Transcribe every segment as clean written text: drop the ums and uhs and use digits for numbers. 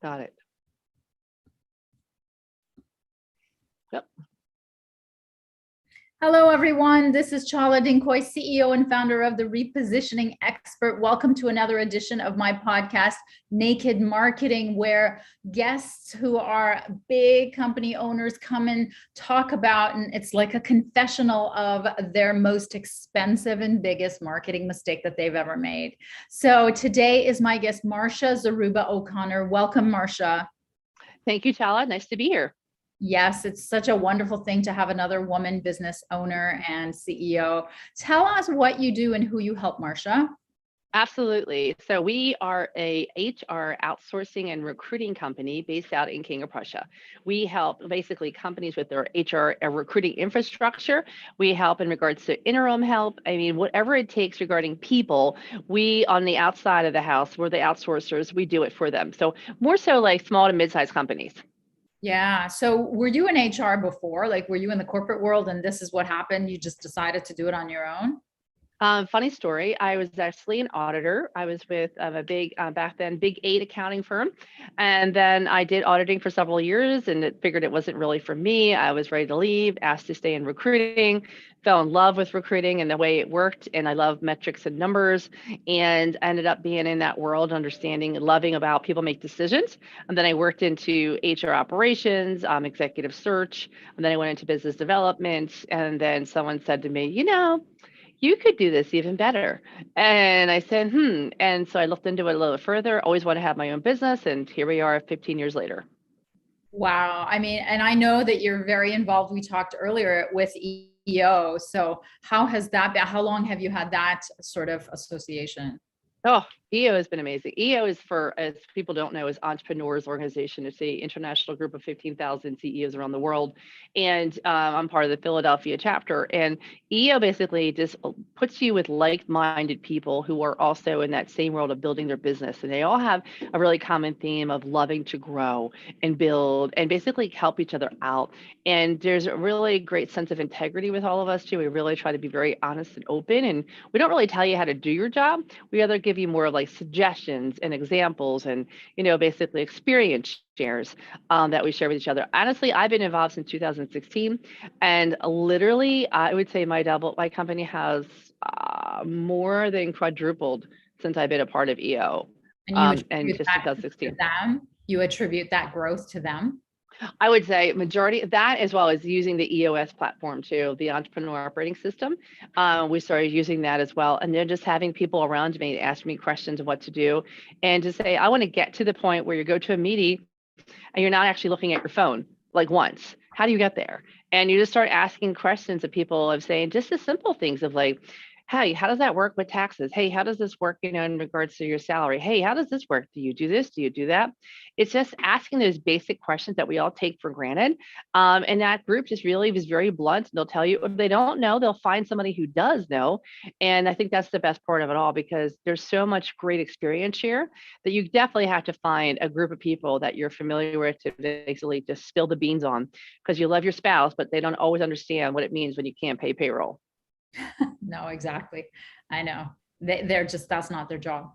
Got it. Yep. Hello, everyone. This is Chala Dinkoy, CEO and founder of The Repositioning Expert. Welcome to another edition of my podcast, Naked Marketing, where guests who are big company owners come and talk about, and it's like a confessional of their most expensive and biggest marketing mistake that they've ever made. So today is my guest, Marcia Zaruba O'Connor. Welcome, Marcia. Thank you, Chala. Nice to be here. Yes, it's such a wonderful thing to have another woman business owner and CEO. Tell us what you do and who you help, Marcia. Absolutely. So we are a HR outsourcing and recruiting company based out in King of Prussia. We help basically companies with their HR recruiting infrastructure. We help in regards to interim help. I mean, whatever it takes regarding people, we on the outside of the house, we're the outsourcers, we do it for them. So more so like small to mid-sized companies. Yeah. So were you in HR before? Like, were you in the corporate world and this is what happened? You just decided to do it on your own? Funny story. I was actually an auditor. I was with a big, back then, big 8 accounting firm. And then I did auditing for several years and figured it wasn't really for me. I was ready to leave, asked to stay in recruiting, fell in love with recruiting and the way it worked. And I love metrics and numbers. And I ended up being in that world, understanding and loving about people make decisions. And then I worked into HR operations, executive search. And then I went into business development. And then someone said to me, you could do this even better. And I said, And so I looked into it a little further, always want to have my own business. And here we are 15 years later. Wow. I mean, and I know that you're very involved. We talked earlier with EO. So how has that been? How long have you had that sort of association? Oh, EO has been amazing. EO is for, as people don't know, is Entrepreneurs Organization. It's a international group of 15,000 CEOs around the world. And I'm part of the Philadelphia chapter. And EO basically just puts you with like-minded people who are also in that same world of building their business. And they all have a really common theme of loving to grow and build and basically help each other out. And there's a really great sense of integrity with all of us too. We really try to be very honest and open. And we don't really tell you how to do your job. We either give you more of like suggestions and examples and, basically experience shares that we share with each other. Honestly, I've been involved since 2016 and literally I would say my company has more than quadrupled since I've been a part of EO. And and just 2016. You attribute that growth to them? I would say majority of that, as well as using the EOS platform too, the entrepreneur operating system. We started using that as well. And then just having people around me ask me questions of what to do and to say, I want to get to the point where you go to a meeting and you're not actually looking at your phone like once. How do you get there? And you just start asking questions of people of saying just the simple things of like, hey, how does that work with taxes? Hey, how does this work, in regards to your salary? Hey, how does this work? Do you do this? Do you do that? It's just asking those basic questions that we all take for granted. And that group just really was very blunt. They'll tell you if they don't know, they'll find somebody who does know. And I think that's the best part of it all because there's so much great experience here that you definitely have to find a group of people that you're familiar with to basically just spill the beans on because you love your spouse, but they don't always understand what it means when you can't pay payroll. No, exactly. I know. They're just, that's not their job.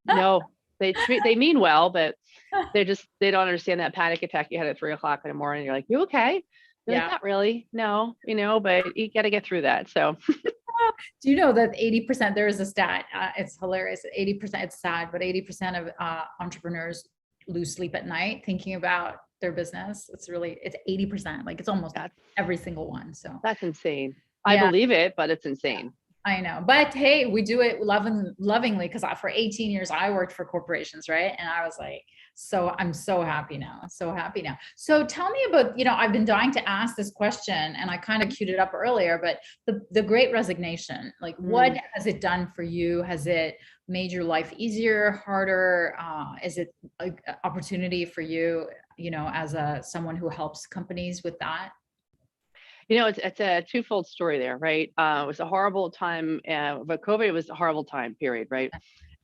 No, they mean well, but they don't understand that panic attack you had at 3:00 in the morning. You're like, you okay? They're like, not really. No, but you got to get through that. So do you know that 80%, there is a stat, it's hilarious. 80%, it's sad, but 80% of entrepreneurs lose sleep at night thinking about their business. It's 80%, like it's almost every single one. So that's insane. I believe it, but it's insane. I know, but hey, we do it lovingly because for 18 years I worked for corporations, right? And I was like, I'm so happy now. So happy now. So tell me about, I've been dying to ask this question and I kind of queued it up earlier, but the Great Resignation, like what has it done for you? Has it made your life easier, harder? Is it an opportunity for you, as someone who helps companies with that? It's a twofold story there, right? It was a horrible time, but COVID was a horrible time period, right?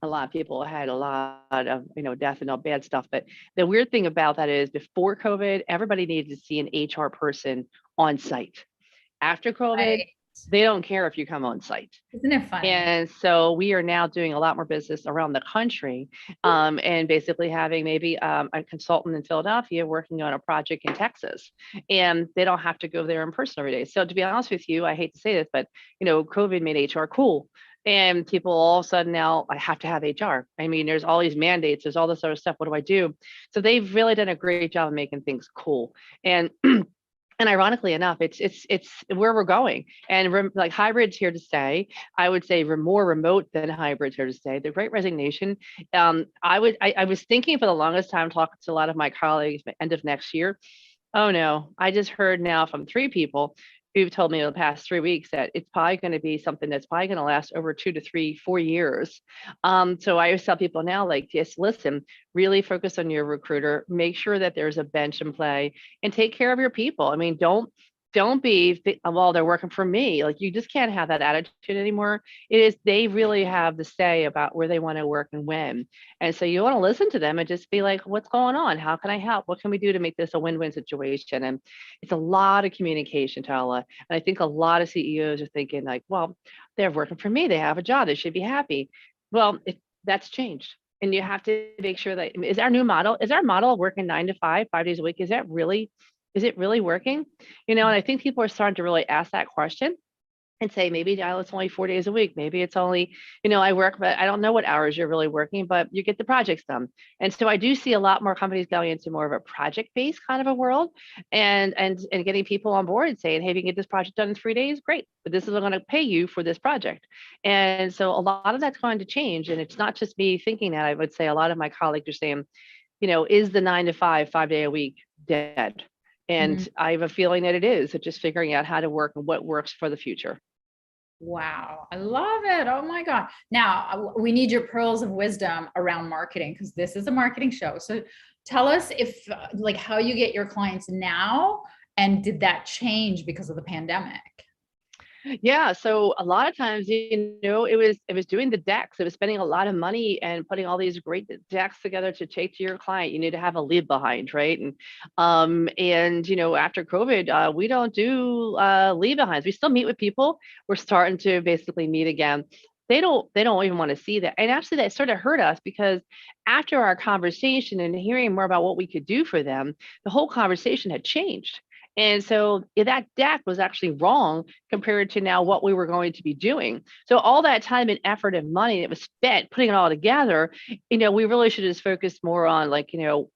A lot of people had a lot of, death and all bad stuff. But the weird thing about that is before COVID, everybody needed to see an HR person on site. After COVID, They don't care if you come on site. Isn't it funny? And so we are now doing a lot more business around the country, and basically having maybe a consultant in Philadelphia working on a project in Texas, and they don't have to go there in person every day. So to be honest with you, I hate to say this, but COVID made HR cool. And people all of a sudden now, I have to have HR. I mean, there's all these mandates, there's all this other stuff. What do I do? So they've really done a great job of making things cool. And and ironically enough, it's where we're going, and like hybrid's here to stay. I would say we're more remote than hybrid's here to stay. The Great Resignation. I was thinking for the longest time, talking to a lot of my colleagues, by end of next year. Oh no, I just heard now from 3 people who've told me in the past 3 weeks that it's probably going to be something that's probably going to last over 2 to 3, 4 years. So I always tell people now, like, just listen, really focus on your recruiter, make sure that there's a bench in play, and take care of your people. I mean, don't be, well, they're working for me. Like, you just can't have that attitude anymore. It is, they really have the say about where they want to work and when. And so you want to listen to them and just be like, what's going on? How can I help? What can we do to make this a win-win situation? And it's a lot of communication, Tala. And I think a lot of CEOs are thinking like, well, they're working for me. They have a job. They should be happy. Well, that's changed. And you have to make sure that, is our model working 9 to 5, 5 days a week? Is it really working? And I think people are starting to really ask that question and say, maybe Dial, it's only 4 days a week. Maybe it's only, I work, but I don't know what hours you're really working, but you get the projects done. And so I do see a lot more companies going into more of a project-based kind of a world, and getting people on board and saying, hey, if you can get this project done in 3 days, great. But this is what I'm going to pay you for this project. And so a lot of that's going to change. And it's not just me thinking that. I would say a lot of my colleagues are saying, is the 9 to 5, 5 day a week dead? Mhm. And I have a feeling that it is. So just figuring out how to work and what works for the future. Wow, I love it. Oh my God. Now, we need your pearls of wisdom around marketing because this is a marketing show. So tell us if like how you get your clients now, and did that change because of the pandemic? Yeah, so a lot of times, it was doing the decks. It was spending a lot of money and putting all these great decks together to take to your client. You need to have a leave behind, right? And after COVID, we don't do leave behinds. We still meet with people. We're starting to basically meet again. They don't even want to see that. And actually that sort of hurt us because after our conversation and hearing more about what we could do for them, the whole conversation had changed. And so that deck was actually wrong compared to now what we were going to be doing. So all that time and effort and money that was spent putting it all together, we really should have just focused more on like,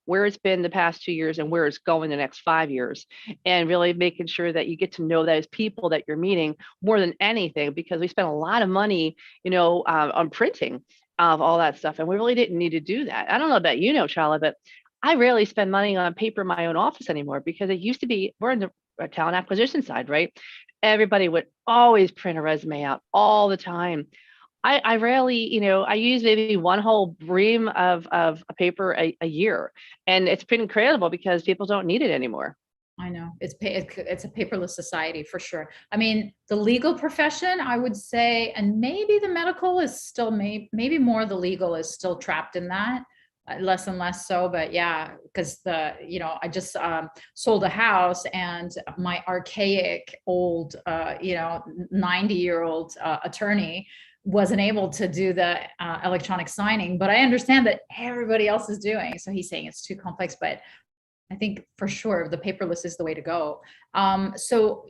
where it's been the past 2 years and where it's going the next 5 years, and really making sure that you get to know those people that you're meeting more than anything, because we spent a lot of money, on printing of all that stuff. And we really didn't need to do that. I don't know about Charlotte, but I rarely spend money on paper in my own office anymore, because it used to be, we're in the talent acquisition side, right? Everybody would always print a resume out all the time. I rarely, I use maybe one whole ream of a paper a year. And it's been incredible because people don't need it anymore. I know it's a paperless society for sure. I mean, the legal profession, I would say, and maybe the medical is still maybe more the legal is still trapped in that, less and less so. But yeah, because I just sold a house, and my archaic old 90-year-old attorney wasn't able to do the electronic signing, but I understand that everybody else is doing. So he's saying it's too complex, but I think for sure the paperless is the way to go. So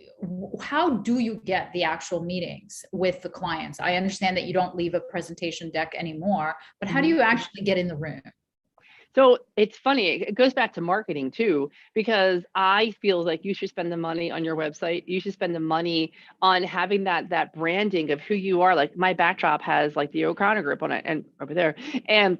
how do you get the actual meetings with the clients? I understand that you don't leave a presentation deck anymore, but how do you actually get in the room? So it's funny, it goes back to marketing too, because I feel like you should spend the money on your website. You should spend the money on having that branding of who you are. Like my backdrop has like the O'Connor Group on it and over there. And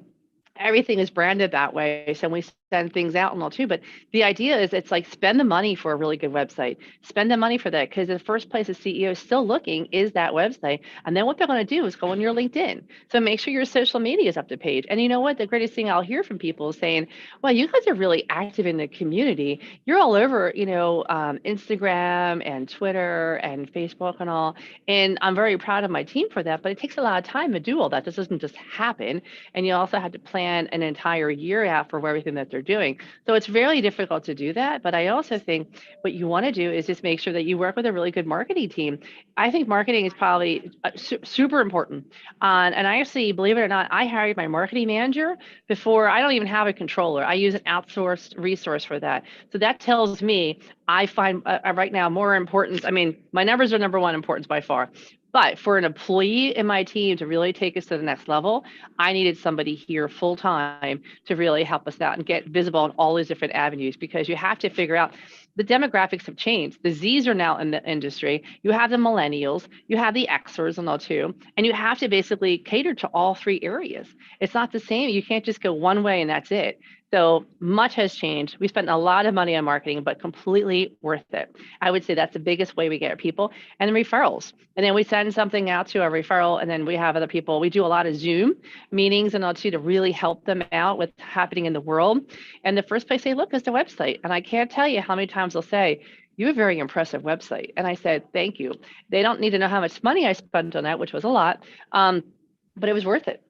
everything is branded that way. So we send things out and all too. But the idea is, it's like, spend the money for a really good website. Spend the money for that, because the first place a CEO is still looking is that website. And then what they're going to do is go on your LinkedIn. So make sure your social media is up to page. And you know what? The greatest thing I'll hear from people is saying, well, you guys are really active in the community. You're all over, Instagram and Twitter and Facebook and all. And I'm very proud of my team for that. But it takes a lot of time to do all that. This doesn't just happen. And you also have to plan plan an entire year out for everything that they're doing. So it's very difficult to do that. But I also think what you want to do is just make sure that you work with a really good marketing team. I think marketing is probably super important. And I actually, believe it or not, I hired my marketing manager before. I don't even have a controller. I use an outsourced resource for that. So that tells me I find right now more importance. I mean, my numbers are number one importance by far. But for an employee in my team to really take us to the next level, I needed somebody here full time to really help us out and get visible on all these different avenues, because you have to figure out the demographics have changed. The Zs are now in the industry. You have the millennials, you have the Xers and all too, and you have to basically cater to all three areas. It's not the same. You can't just go one way and that's it. So much has changed. We spent a lot of money on marketing, but completely worth it. I would say that's the biggest way we get people, and then referrals. And then we send something out to a referral, and then we have other people. We do a lot of Zoom meetings and all too to really help them out with happening in the world. And the first place they look is the website. And I can't tell you how many times they'll say, "You have a very impressive website." And I said, "Thank you." They don't need to know how much money I spent on that, which was a lot, but it was worth it.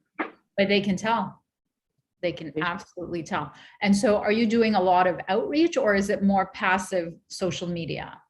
But they can tell. They can absolutely tell. And so are you doing a lot of outreach, or is it more passive social media?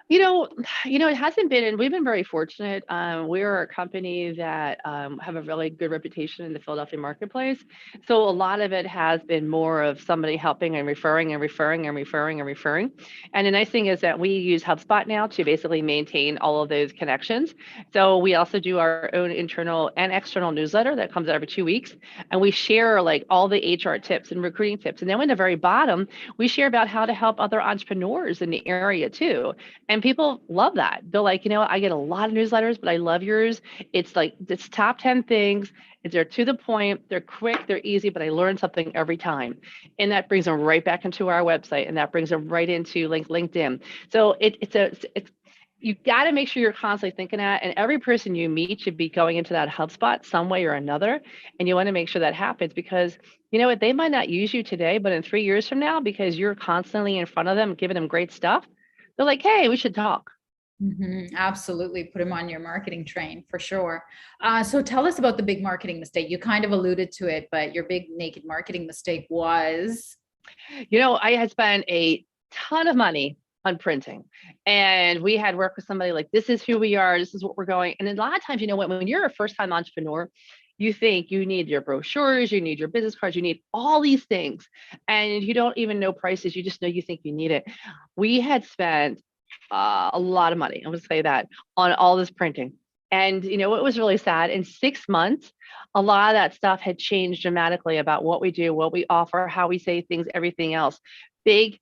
You know, it hasn't been, and we've been very fortunate. We're a company that have a really good reputation in the Philadelphia marketplace. So a lot of it has been more of somebody helping and referring and referring and referring and referring. And the nice thing is that we use HubSpot now to basically maintain all of those connections. So we also do our own internal and external newsletter that comes out every 2 weeks. And we share like all the HR tips and recruiting tips. And then in the very bottom, we share about how to help other entrepreneurs in the area too. And people love that. They're like, I get a lot of newsletters, but I love yours. It's like this top 10 things. They're to the point, they're quick, they're easy, but I learn something every time. And that brings them right back into our website, and that brings them right into LinkedIn. So it's you got to make sure you're constantly thinking that, and every person you meet should be going into that HubSpot some way or another. And you want to make sure that happens, because you know what, they might not use you today, but in 3 years from now, because you're constantly in front of them, giving them great stuff, they're like, "Hey, we should talk." Absolutely. Put them on your marketing train for sure. So tell us about the big marketing mistake. You kind of alluded to it, but your big naked marketing mistake was? I had spent a ton of money on printing, and we had worked with somebody like, "This is who we are. This is what we're going." And a lot of times, when you're a first time entrepreneur, you think you need your brochures, you need your business cards, you need all these things, and you don't even know prices. You just know you think you need it. We had spent a lot of money, I'm going to say that, on all this printing. And it was really sad. In 6 months, a lot of that stuff had changed dramatically about what we do, what we offer, how we say things, everything else. Big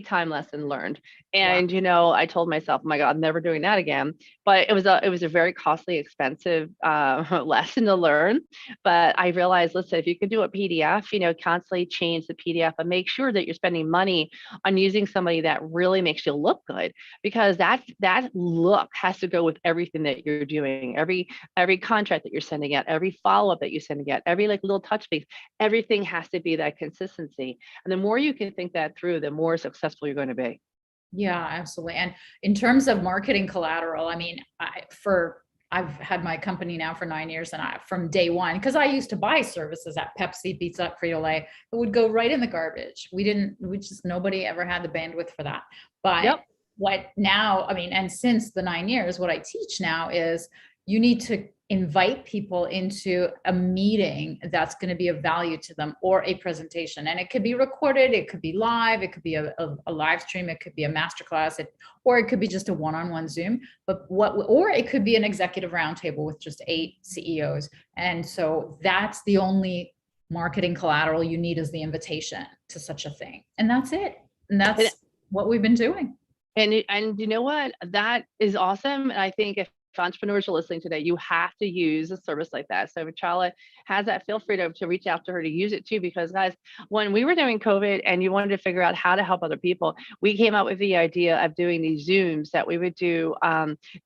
time lesson learned. And I told myself, "Oh my God, I'm never doing that again." But it was a very costly, expensive lesson to learn. But I realized, listen, if you can do a PDF, constantly change the PDF and make sure that you're spending money on using somebody that really makes you look good, because that look has to go with everything that you're doing. Every contract that you're sending out, every follow-up that you're sending out, every like little touch base, everything has to be that consistency. And the more you can think that through, the more successful you're going to be. Yeah, absolutely. And in terms of marketing collateral, I mean, I've had my company now for 9 years, and from day one, because I used to buy services at Pepsi, Pizza Hut, Frito-Lay, it would go right in the garbage. Nobody ever had the bandwidth for that. But what now, I mean, and since the 9 years, what I teach now is you need to invite people into a meeting that's going to be of value to them, or a presentation. And it could be recorded, it could be live, it could be a live stream, it could be a masterclass, or it could be just a one-on-one Zoom. Or it could be an executive roundtable with just 8 CEOs. And so that's the only marketing collateral you need, is the invitation to such a thing. And that's it. And that's what we've been doing. And you know what? That is awesome. And I think if entrepreneurs are listening today, you have to use a service like that. So if Charlotte has that, feel free to reach out to her to use it too. Because guys, when we were doing COVID and you wanted to figure out how to help other people, we came up with the idea of doing these Zooms that we would do.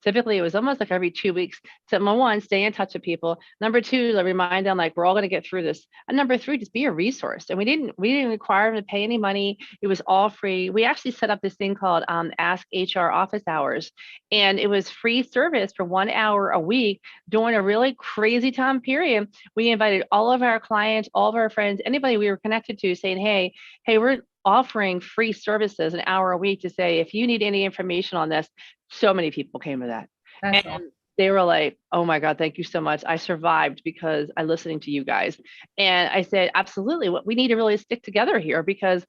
Typically, it was almost like every 2 weeks. So number one, stay in touch with people. Number two, to remind them like we're all going to get through this. And number three, just be a resource. And we didn't require them to pay any money. It was all free. We actually set up this thing called Ask HR Office Hours, and it was free service just for 1 hour a week during a really crazy time period. We invited all of our clients, all of our friends, anybody we were connected to, saying, hey, we're offering free services an hour a week to say, if you need any information on this. So many people came to that. That's And awesome. they were like, oh my God, thank you so much. I survived because I'm listening to you guys. And I said, absolutely. What we need to really stick together here, because,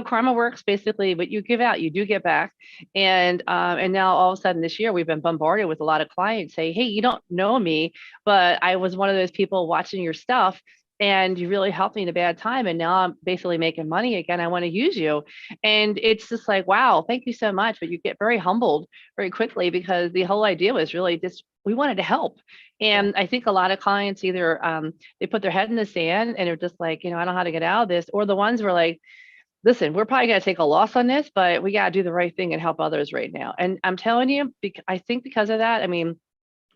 karma works basically, what you give out, you do get back. And now all of a sudden this year, we've been bombarded with a lot of clients say, hey, you don't know me, but I was one of those people watching your stuff, and you really helped me in a bad time. And now I'm basically making money again. I want to use you. And it's just like, wow, thank you so much. But you get very humbled very quickly, because the whole idea was really just, we wanted to help. Yeah. And I think a lot of clients either they put their head in the sand and they're just like, I don't know how to get out of this. Or the ones were like, listen, we're probably going to take a loss on this, but we got to do the right thing and help others right now. And I'm telling you, I think because of that, I mean,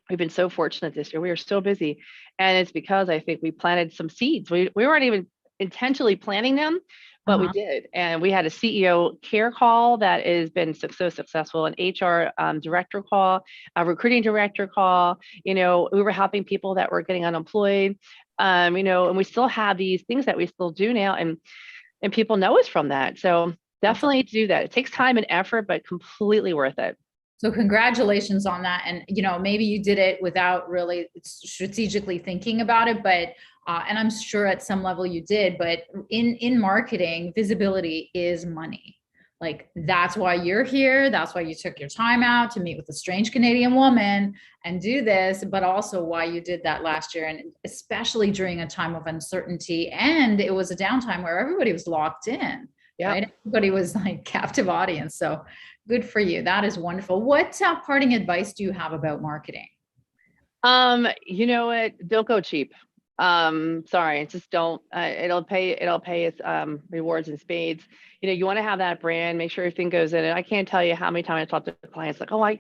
we've been so fortunate this year. We are so busy. And it's because I think we planted some seeds. We weren't even intentionally planting them, but we Uh-huh. did. And we had a CEO care call that has been so successful, an HR director call, a recruiting director call. We were helping people that were getting unemployed. And we still have these things that we still do now. And people know us from that. So That's definitely do that. It takes time and effort, but completely worth it. So congratulations on that. And, maybe you did it without really strategically thinking about it, but, and I'm sure at some level you did, but in marketing, visibility is money. Like, that's why you're here. That's why you took your time out to meet with a strange Canadian woman and do this, but also why you did that last year. And especially during a time of uncertainty. And it was a downtime where everybody was locked in, Yeah. right? Everybody was like captive audience. So good for you. That is wonderful. What parting advice do you have about marketing? You know what? Don't go cheap. Sorry, just don't. It'll pay its rewards in spades. You want to have that brand, make sure everything goes in it. I can't tell you how many times I talk to clients like, oh, I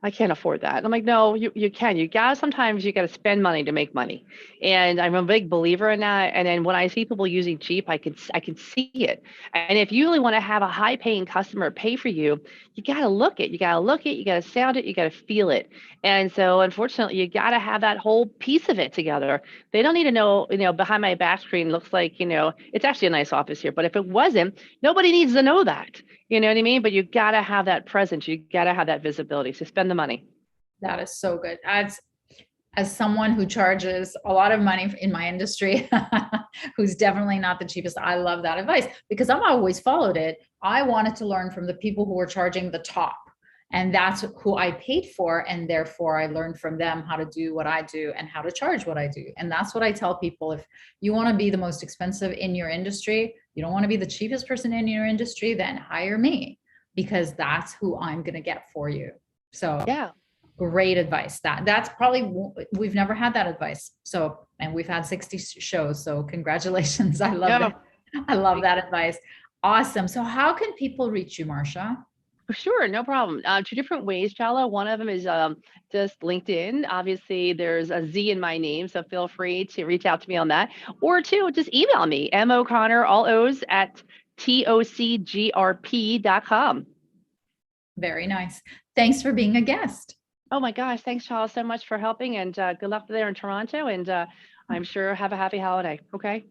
can't afford that. And I'm like, no, you can. Sometimes you gotta spend money to make money. And I'm a big believer in that. And then when I see people using cheap, I can see it. And if you really want to have a high paying customer pay for you, you gotta look it. You gotta sound it, you gotta feel it. And so unfortunately, you gotta have that whole piece of it together. They don't need to know, behind my back screen looks like, it's actually a nice office here. But if it wasn't, nobody needs to know that. You know what I mean? But you got to have that presence. You got to have that visibility. So spend the money. That is so good. As someone who charges a lot of money in my industry, who's definitely not the cheapest, I love that advice because I've always followed it. I wanted to learn from the people who were charging the top. And that's who I paid for. And therefore, I learned from them how to do what I do and how to charge what I do. And that's what I tell people. If you want to be the most expensive in your industry, you don't want to be the cheapest person in your industry, then hire me because that's who I'm going to get for you. So Yeah. great advice. That's probably, we've never had that advice. So, and we've had 60 shows. So congratulations. I love that. I love that advice. Awesome. So how can people reach you, Marcia? Sure, no problem. Two different ways, Chala. One of them is just LinkedIn. Obviously, there's a Z in my name, so feel free to reach out to me on that. Or two, just email me, MO'Connor, all O's, at tocgrp.com. Very nice. Thanks for being a guest. Oh my gosh, thanks, Chala, so much for helping, and good luck there in Toronto. And I'm sure have a happy holiday. Okay.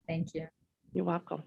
Thank you. You're welcome.